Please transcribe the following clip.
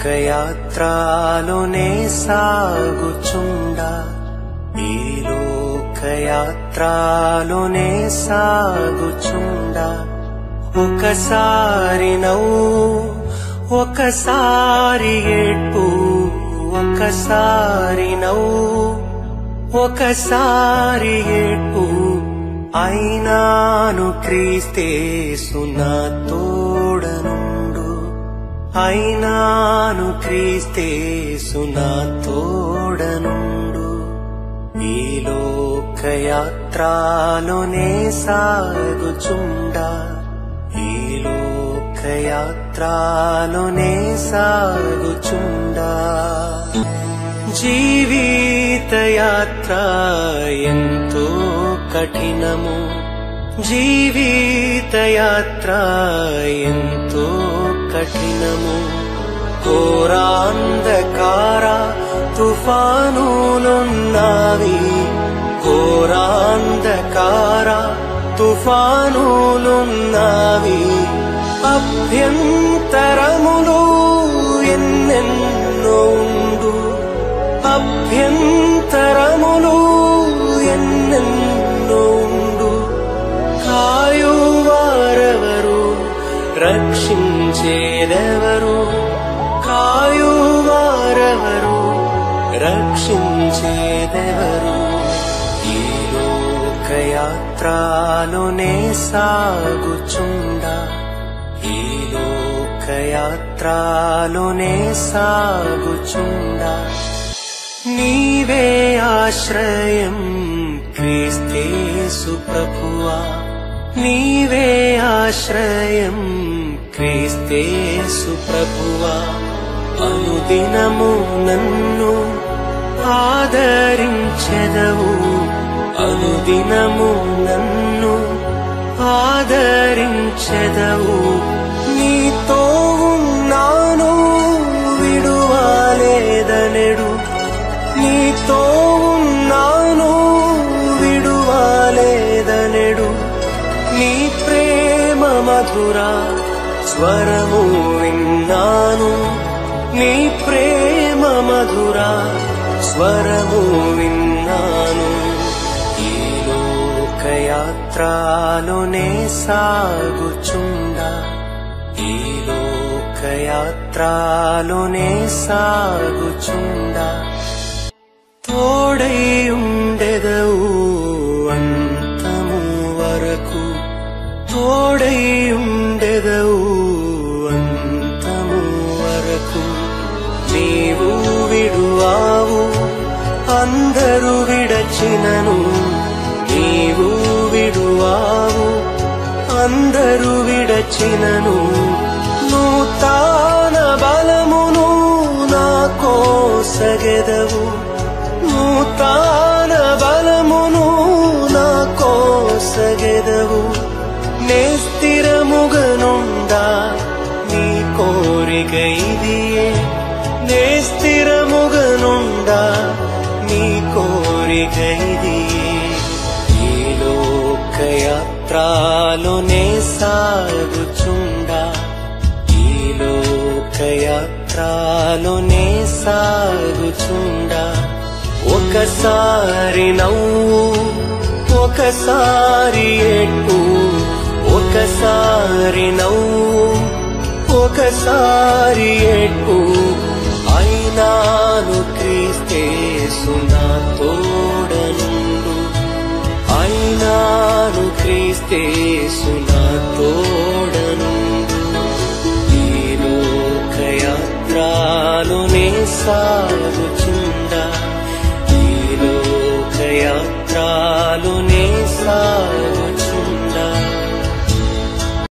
లోకయాత్రలోనే సాగుచుండా ఈ లోకయాత్రలోనే సాగుచుండా ఒకసారి నవ్వు ఒకసారి ఏడ్పు ఒకసారి నవ్వు ఒకసారి ఏడ్పు అయినాను క్రీస్తేసు నా తోడనుండు అయినాను క్రీస్తేసు నా తోడనుండు ఈ లోకయాత్రలోనే సాగుచుండా ఈ లోకయాత్రలోనే సాగుచుండా జీవితయాత్ర ఎంతో కఠినము జీవితయాత్ర ఎంతో కఠినము ఘోరాంధకార తుఫానులున్నవి ఘోరాంధకార తుఫానులున్నవి అభ్యంతరములు ఎన్నెన్నో ఉండు అభ్యంతరములు ఎన్నెన్నో ఉండు కాయువారెవరు రక్షించేదెవరు కాయువారెవరు రక్షించేదెవరు ఈ లోకయాత్రలోనే సాగుచుండా ఈ లోకయాత్రలోనే సాగుచుండా నీవే ఆశ్రయం క్రీస్తేసు ప్రభువా నీవే ఆశ్రయం క్రీస్తేసు ప్రభువా అనుదినము నన్ను ఆదరించెదవు అనుదినము నన్ను ఆదరించెదవు నీతో ఉన్నాను విడువలేదనెడు నీతో ఉన్నాను విడువలేదనెడు నీ ప్రేమ మధుర స్వరము విన్నాను నీ ప్రేమ మధుర స్వరము విన్నాను ఈ లోకయాత్రలోనే సాగుచుండా ఈ లోకయాత్రలోనే సాగుచుండా తోడై ఉండెదవు అంతము వరకు తోడై ఉండెదవు అంతము వరకు నీవు విడువావు అందరూ విడచినను నీవు విడువావు అందరూ విడచినను నూతన బలమును నాకోసగెదవు నూతన బలమును నాకోసగెదవు నే స్థిరముగనుండా నీ కోరిక ఇదియే నే స్థిరముగనుండా నీ కోరిక ఇదియే ఈ లోకయాత్రలోనే సాగుచుండా ఈ లోకయాత్రలోనే సాగుచుండా ఒకసారి నవ్వు ఒకసారి ఏడ్పు ఒకసారి నవ్వు ఒకసారి ఏడ్పు అయినాను క్రీస్తేసు నా తోడనుండు అయినాను క్రీస్తేసు నా తోడనుండు ఈ లోకయాత్రలోనే సాగుచుండా ఈ లోకయాత్రలోనే సాగు